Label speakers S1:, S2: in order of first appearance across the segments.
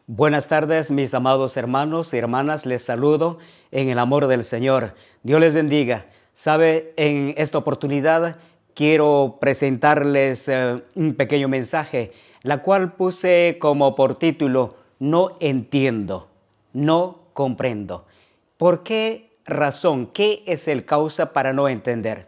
S1: Buenas tardes, mis amados hermanos y hermanas. Les saludo en el amor del Señor. Dios les bendiga. Sabe, en esta oportunidad quiero presentarles un pequeño mensaje, la cual puse como por título, No entiendo, no comprendo. ¿Por qué razón? ¿Qué es el causa para no entender?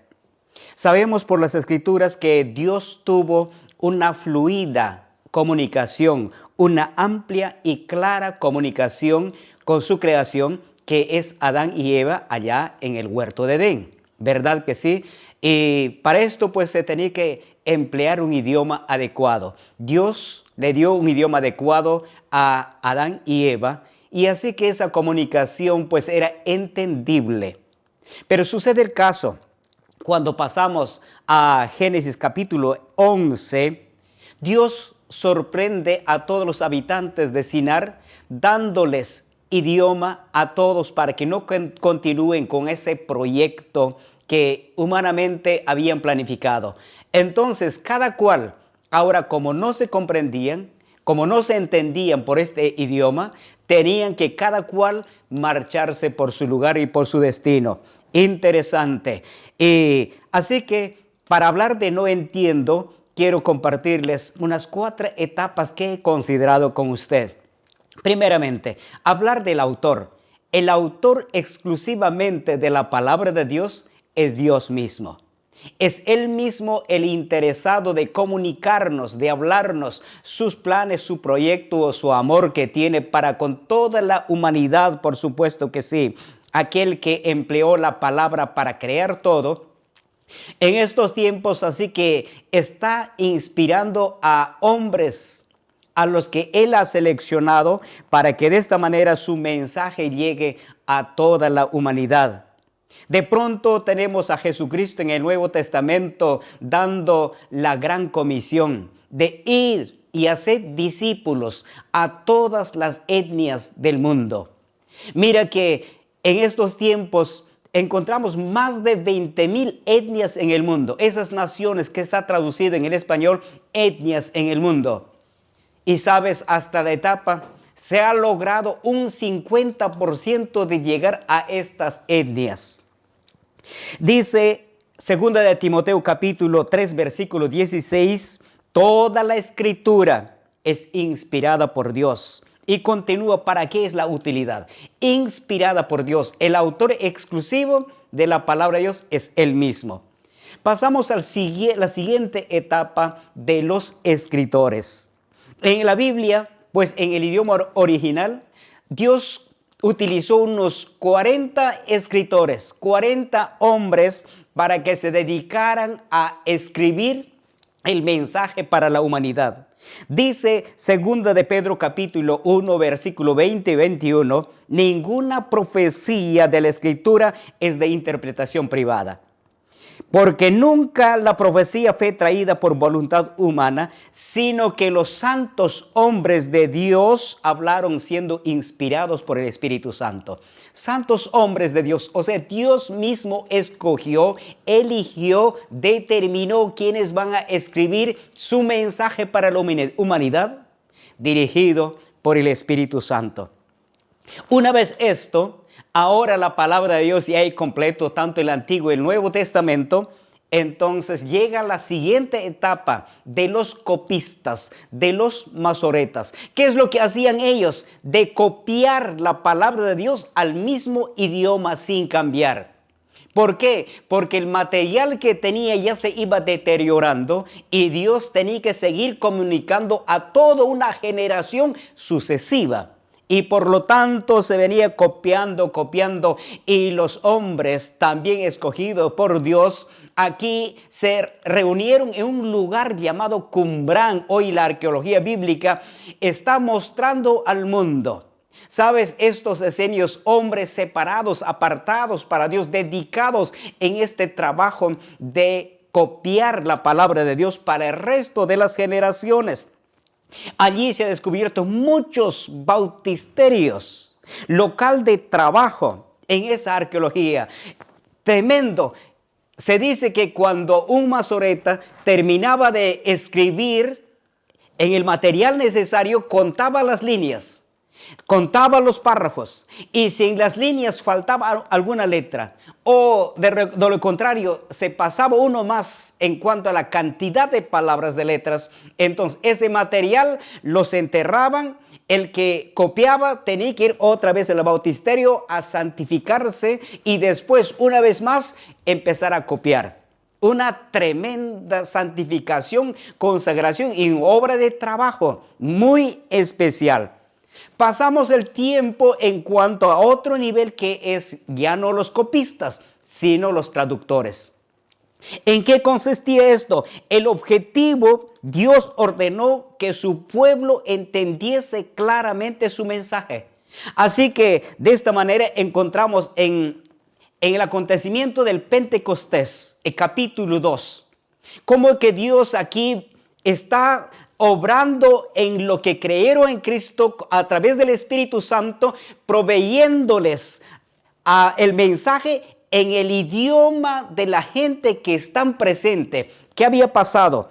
S1: Sabemos por las Escrituras que Dios tuvo una fluida comunicación, una amplia y clara comunicación con su creación, que es Adán y Eva allá en el huerto de Edén. ¿Verdad que sí? Y para esto pues se tenía que emplear un idioma adecuado. Dios le dio un idioma adecuado a Adán y Eva, y así que esa comunicación pues era entendible. Pero sucede el caso, cuando pasamos a Génesis capítulo 11, Dios sorprende a todos los habitantes de Sinar, dándoles idioma a todos para que no continúen con ese proyecto que humanamente habían planificado. Entonces, cada cual, ahora como no se comprendían, como no se entendían por este idioma, tenían que cada cual marcharse por su lugar y por su destino. Interesante. Así que para hablar de no entiendo, quiero compartirles unas 4 etapas que he considerado con usted. Primeramente, hablar del autor. El autor exclusivamente de la palabra de Dios es Dios mismo. Es Él mismo el interesado de comunicarnos, de hablarnos sus planes, su proyecto o su amor que tiene para con toda la humanidad, por supuesto que sí. Aquel que empleó la palabra para crear todo en estos tiempos, así que está inspirando a hombres a los que Él ha seleccionado para que de esta manera su mensaje llegue a toda la humanidad. De pronto tenemos a Jesucristo en el Nuevo Testamento dando la gran comisión de ir y hacer discípulos a todas las etnias del mundo. Mira que en estos tiempos encontramos más de 20,000 etnias en el mundo. Esas naciones que está traducido en el español, etnias en el mundo. Y sabes, hasta la etapa se ha logrado un 50% de llegar a estas etnias. Dice 2 de Timoteo capítulo 3 versículo 16, toda la escritura es inspirada por Dios. Y continúa, ¿para qué es la utilidad? Inspirada por Dios. El autor exclusivo de la palabra de Dios es Él mismo. Pasamos a la siguiente etapa de los escritores. En la Biblia, pues en el idioma original, Dios utilizó unos 40 escritores, 40 hombres para que se dedicaran a escribir el mensaje para la humanidad. Dice 2 de Pedro capítulo 1 versículo 20 y 21, ninguna profecía de la Escritura es de interpretación privada. Porque nunca la profecía fue traída por voluntad humana, sino que los santos hombres de Dios hablaron siendo inspirados por el Espíritu Santo. Santos hombres de Dios, o sea, Dios mismo escogió, eligió, determinó quiénes van a escribir su mensaje para la humanidad, dirigido por el Espíritu Santo. Una vez esto, ahora la palabra de Dios ya hay completo tanto el Antiguo y el Nuevo Testamento. Entonces llega la siguiente etapa de los copistas, de los masoretas. ¿Qué es lo que hacían ellos? De copiar la palabra de Dios al mismo idioma sin cambiar. ¿Por qué? Porque el material que tenía ya se iba deteriorando y Dios tenía que seguir comunicando a toda una generación sucesiva. Y por lo tanto se venía copiando, y los hombres también escogidos por Dios aquí se reunieron en un lugar llamado Qumran. Hoy la arqueología bíblica está mostrando al mundo. ¿Sabes? Estos esenios, hombres separados, apartados para Dios, dedicados en este trabajo de copiar la palabra de Dios para el resto de las generaciones. Allí se han descubierto muchos bautisterios, local de trabajo en esa arqueología. Tremendo. Se dice que cuando un masoreta terminaba de escribir en el material necesario, contaba las líneas. Contaba los párrafos y si en las líneas faltaba alguna letra o de lo contrario se pasaba uno más en cuanto a la cantidad de palabras de letras, entonces ese material los enterraban. El que copiaba tenía que ir otra vez al bautisterio a santificarse y después una vez más empezar a copiar. Una tremenda santificación, consagración y obra de trabajo muy especial. Pasamos el tiempo en cuanto a otro nivel que es ya no los copistas, sino los traductores. ¿En qué consistía esto? El objetivo, Dios ordenó que su pueblo entendiese claramente su mensaje. Así que de esta manera encontramos en el acontecimiento del Pentecostés, el capítulo 2, como que Dios aquí está obrando en lo que creyeron en Cristo a través del Espíritu Santo, proveyéndoles el mensaje en el idioma de la gente que están presente. ¿Qué había pasado?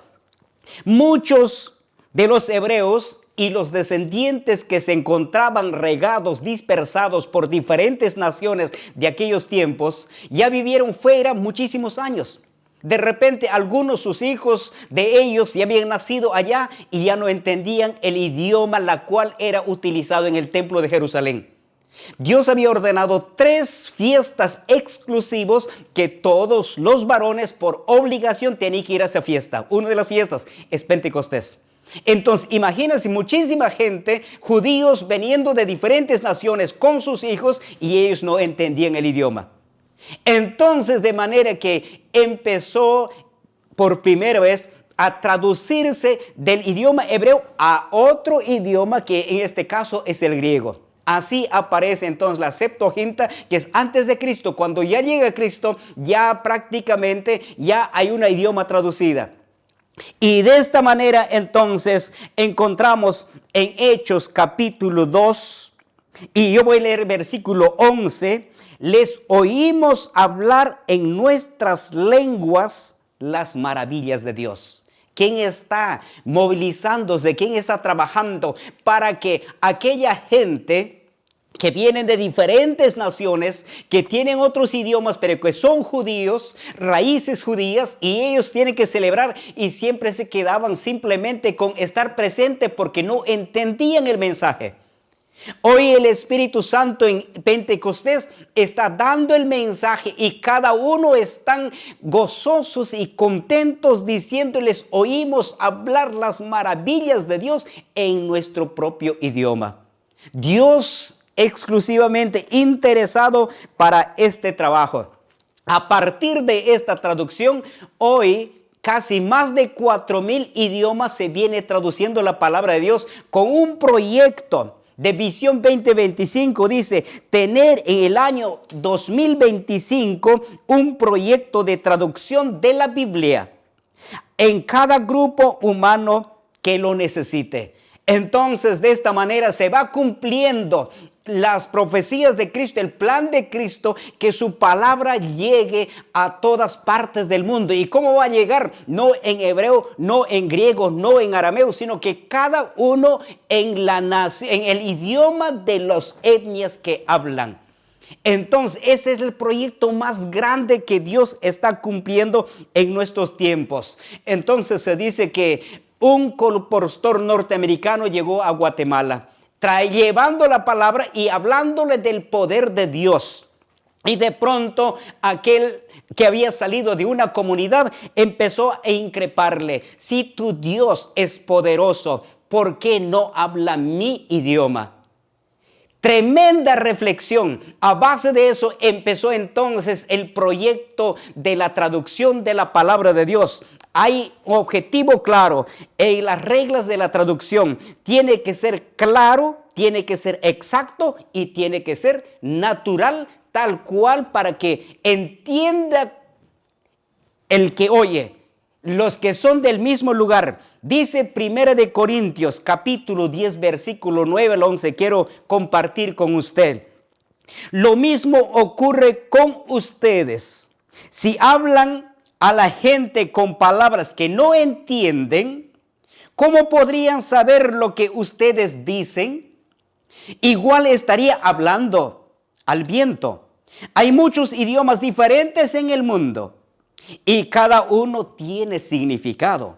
S1: Muchos de los hebreos y los descendientes que se encontraban regados, dispersados por diferentes naciones de aquellos tiempos, ya vivieron fuera muchísimos años. De repente algunos sus hijos de ellos ya habían nacido allá y ya no entendían el idioma la cual era utilizado en el templo de Jerusalén. Dios había ordenado 3 fiestas exclusivos que todos los varones por obligación tenían que ir a esa fiesta. Una de las fiestas es Pentecostés. Entonces, imagínense muchísima gente, judíos veniendo de diferentes naciones con sus hijos y ellos no entendían el idioma. Entonces, de manera que empezó por primera vez a traducirse del idioma hebreo a otro idioma que en este caso es el griego. Así aparece entonces la Septuaginta, que es antes de Cristo. Cuando ya llega Cristo, ya prácticamente ya hay una idioma traducida. Y de esta manera entonces encontramos en Hechos capítulo 2, y yo voy a leer versículo 11, les oímos hablar en nuestras lenguas las maravillas de Dios. ¿Quién está movilizándose? ¿Quién está trabajando para que aquella gente que vienen de diferentes naciones, que tienen otros idiomas, pero que son judíos, raíces judías, y ellos tienen que celebrar y siempre se quedaban simplemente con estar presente porque no entendían el mensaje? Hoy el Espíritu Santo en Pentecostés está dando el mensaje y cada uno están gozosos y contentos diciéndoles, oímos hablar las maravillas de Dios en nuestro propio idioma. Dios exclusivamente interesado para este trabajo. A partir de esta traducción, hoy casi más de 4,000 idiomas se viene traduciendo la palabra de Dios con un proyecto de Visión 2025. Dice, tener en el año 2025 un proyecto de traducción de la Biblia en cada grupo humano que lo necesite. Entonces, de esta manera se va cumpliendo las profecías de Cristo, el plan de Cristo, que su palabra llegue a todas partes del mundo. ¿Y cómo va a llegar? No en hebreo, no en griego, no en arameo, sino que cada uno en el idioma de las etnias que hablan. Entonces, ese es el proyecto más grande que Dios está cumpliendo en nuestros tiempos. Entonces, se dice que un compositor norteamericano llegó a Guatemala, llevando la palabra y hablándole del poder de Dios. Y de pronto aquel que había salido de una comunidad empezó a increparle, si tu Dios es poderoso, ¿por qué no habla mi idioma? Tremenda reflexión. A base de eso empezó entonces el proyecto de la traducción de la palabra de Dios. Hay un objetivo claro en las reglas de la traducción. Tiene que ser claro, tiene que ser exacto y tiene que ser natural, tal cual, para que entienda el que oye. Los que son del mismo lugar. Dice 1 de Corintios capítulo 10 versículo 9 al 11. Quiero compartir con usted. Lo mismo ocurre con ustedes. Si hablan a la gente con palabras que no entienden, ¿cómo podrían saber lo que ustedes dicen? Igual estaría hablando al viento. Hay muchos idiomas diferentes en el mundo y cada uno tiene significado.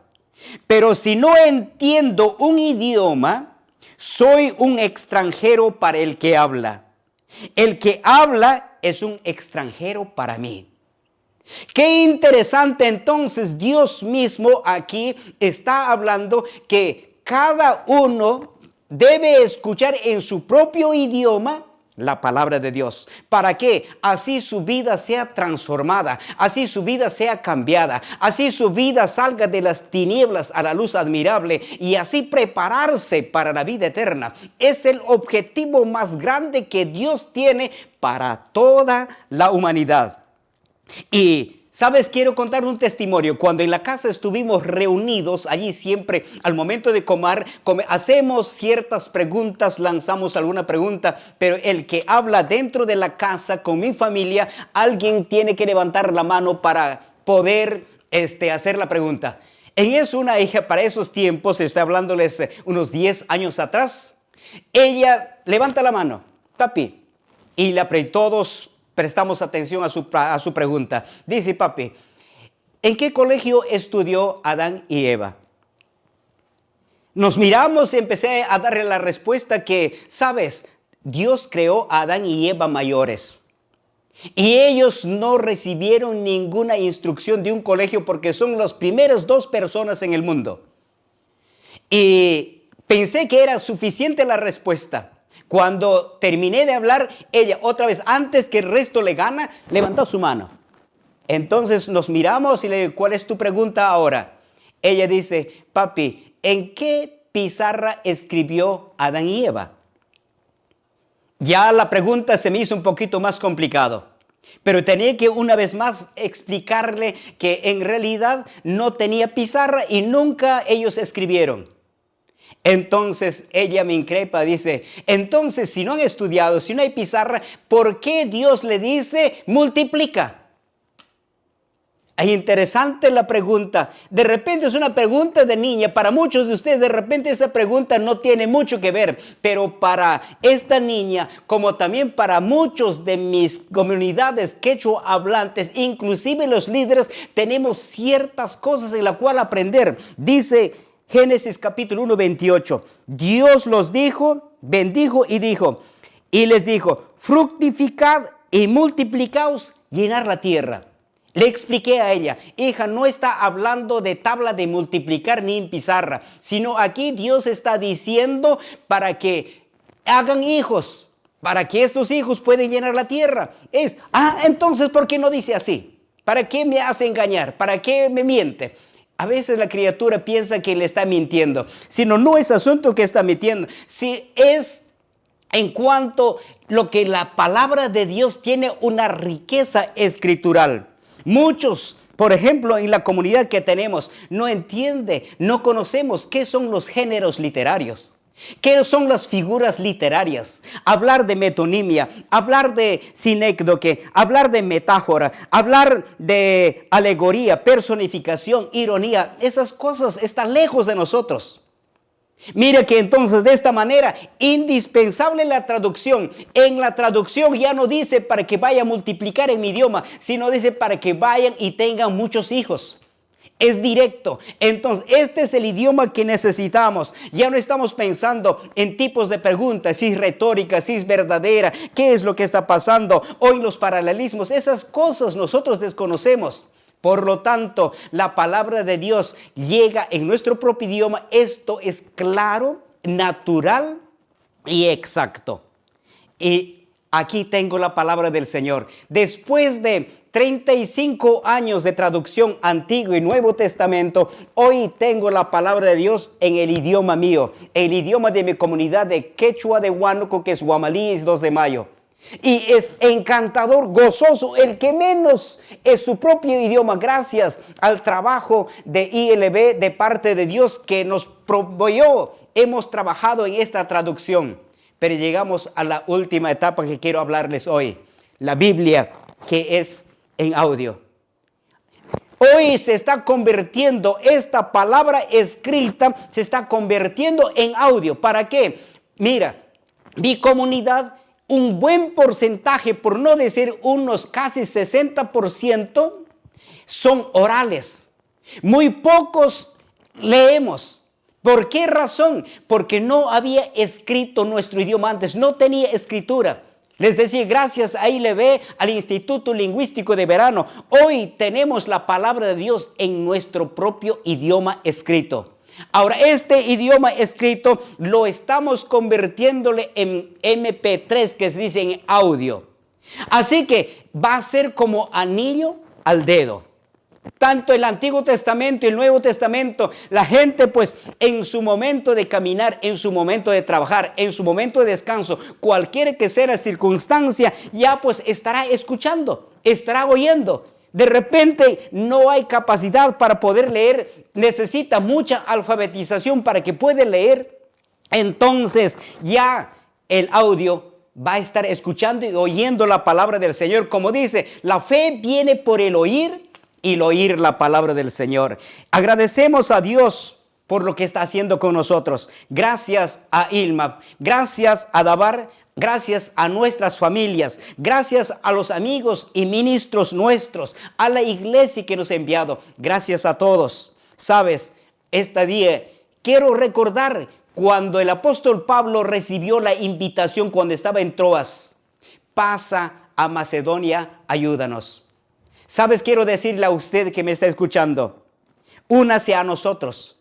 S1: Pero si no entiendo un idioma, soy un extranjero para el que habla. El que habla es un extranjero para mí. Qué interesante, entonces Dios mismo aquí está hablando que cada uno debe escuchar en su propio idioma la palabra de Dios. ¿Para qué? Así su vida sea transformada, así su vida sea cambiada, así su vida salga de las tinieblas a la luz admirable y así prepararse para la vida eterna. Es el objetivo más grande que Dios tiene para toda la humanidad. Y sabes, quiero contar un testimonio. Cuando en la casa estuvimos reunidos, allí siempre al momento de comer, hacemos ciertas preguntas, lanzamos alguna pregunta, pero el que habla dentro de la casa con mi familia, alguien tiene que levantar la mano para poder hacer la pregunta. En eso una hija, para esos tiempos, estoy hablándoles unos 10 años atrás, ella levanta la mano, papi, y todos prestamos atención a su pregunta. Dice, papi, ¿en qué colegio estudió Adán y Eva? Nos miramos y empecé a darle la respuesta que, sabes, Dios creó a Adán y Eva mayores. Y ellos no recibieron ninguna instrucción de un colegio porque son las primeras 2 personas en el mundo. Y pensé que era suficiente la respuesta. Cuando terminé de hablar, ella otra vez, antes que el resto le gana, levantó su mano. Entonces nos miramos y le digo, ¿cuál es tu pregunta ahora? Ella dice, papi, ¿en qué pizarra escribió Adán y Eva? Ya la pregunta se me hizo un poquito más complicado, pero tenía que una vez más explicarle que en realidad no tenía pizarra y nunca ellos escribieron. Entonces ella me increpa, dice, entonces si no han estudiado, si no hay pizarra, ¿por qué Dios le dice multiplica? Es interesante la pregunta. De repente es una pregunta de niña. Para muchos de ustedes de repente esa pregunta no tiene mucho que ver. Pero para esta niña, como también para muchos de mis comunidades quechua hablantes, inclusive los líderes, tenemos ciertas cosas en las cuales aprender. Dice Génesis capítulo 1, 28. Dios los bendijo y dijo, y les dijo, fructificad y multiplicaos, llenar la tierra. Le expliqué a ella, hija, no está hablando de tabla de multiplicar ni en pizarra, sino aquí Dios está diciendo para que hagan hijos, para que esos hijos puedan llenar la tierra. Entonces, ¿por qué no dice así? ¿Para qué me hace engañar? ¿Para qué me miente? A veces la criatura piensa que le está mintiendo, sino no es asunto que está mintiendo, si es en cuanto lo que la palabra de Dios tiene una riqueza escritural. Muchos, por ejemplo, en la comunidad que tenemos, no entiende, no conocemos qué son los géneros literarios. ¿Qué son las figuras literarias? Hablar de metonimia, hablar de sinécdoque, hablar de metáfora, hablar de alegoría, personificación, ironía. Esas cosas están lejos de nosotros. Mira que entonces de esta manera, indispensable la traducción. En la traducción ya no dice para que vaya a multiplicar en mi idioma, sino dice para que vayan y tengan muchos hijos. Es directo. Entonces, este es el idioma que necesitamos. Ya no estamos pensando en tipos de preguntas, si es retórica, si es verdadera, qué es lo que está pasando. Hoy los paralelismos, esas cosas nosotros desconocemos. Por lo tanto, la palabra de Dios llega en nuestro propio idioma. Esto es claro, natural y exacto. Y aquí tengo la palabra del Señor. Después de 35 años de traducción Antiguo y Nuevo Testamento, hoy tengo la palabra de Dios en el idioma mío, el idioma de mi comunidad de Quechua de Huánuco, que es Guamalí, 2 de mayo. Y es encantador, gozoso, el que menos es su propio idioma, gracias al trabajo de ILB de parte de Dios que nos proveyó. Hemos trabajado en esta traducción, pero llegamos a la última etapa que quiero hablarles hoy, la Biblia, que es en audio. Hoy se está convirtiendo esta palabra escrita, se está convirtiendo en audio. ¿Para qué? Mira, mi comunidad, un buen porcentaje, por no decir unos casi 60%, son orales. Muy pocos leemos. ¿Por qué razón? Porque no había escrito nuestro idioma antes, no tenía escritura. Les decía, gracias a ILB, al Instituto Lingüístico de Verano, hoy tenemos la palabra de Dios en nuestro propio idioma escrito. Ahora, este idioma escrito lo estamos convirtiéndole en MP3, que se dice en audio. Así que va a ser como anillo al dedo. Tanto el Antiguo Testamento y el Nuevo Testamento, la gente pues en su momento de caminar, en su momento de trabajar, en su momento de descanso, cualquiera que sea la circunstancia, ya pues estará escuchando, estará oyendo. De repente no hay capacidad para poder leer, necesita mucha alfabetización para que pueda leer. Entonces ya el audio va a estar escuchando y oyendo la palabra del Señor. Como dice, la fe viene por el oír y el oír la palabra del Señor. Agradecemos a Dios por lo que está haciendo con nosotros. Gracias a Ilma, gracias a Dabar, gracias a nuestras familias, gracias a los amigos y ministros nuestros, a la iglesia que nos ha enviado. Gracias a todos. Sabes, este día quiero recordar cuando el apóstol Pablo recibió la invitación cuando estaba en Troas. Pasa a Macedonia, ayúdanos. ¿Sabes? Quiero decirle a usted que me está escuchando, únase a nosotros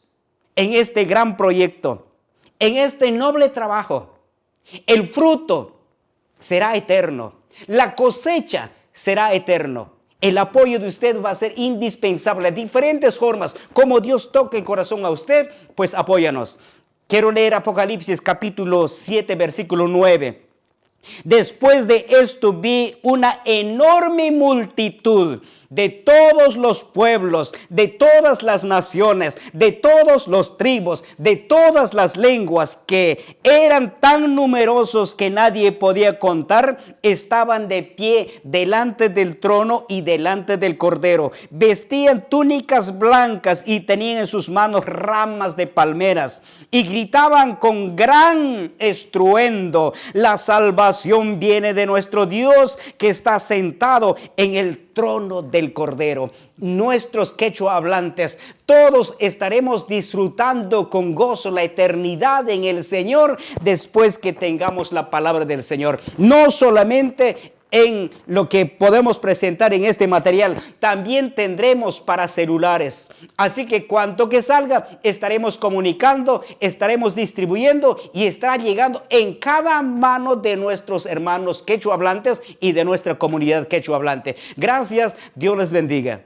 S1: en este gran proyecto, en este noble trabajo. El fruto será eterno, la cosecha será eterno. El apoyo de usted va a ser indispensable de diferentes formas. Como Dios toque el corazón a usted, pues apóyanos. Quiero leer Apocalipsis capítulo 7, versículo 9. Después de esto vi una enorme multitud de todos los pueblos, de todas las naciones, de todos los tribus, de todas las lenguas, que eran tan numerosos que nadie podía contar, estaban de pie delante del trono y delante del Cordero. Vestían túnicas blancas y tenían en sus manos ramas de palmeras y gritaban con gran estruendo: la salvación viene de nuestro Dios que está sentado en el trono del Cordero. Nuestros quechua hablantes, todos estaremos disfrutando con gozo la eternidad en el Señor después que tengamos la palabra del Señor. No solamente en lo que podemos presentar en este material, también tendremos para celulares. Así que cuanto que salga, estaremos comunicando, estaremos distribuyendo y estará llegando en cada mano de nuestros hermanos quechua hablantes y de nuestra comunidad quechua hablante. Gracias, Dios les bendiga.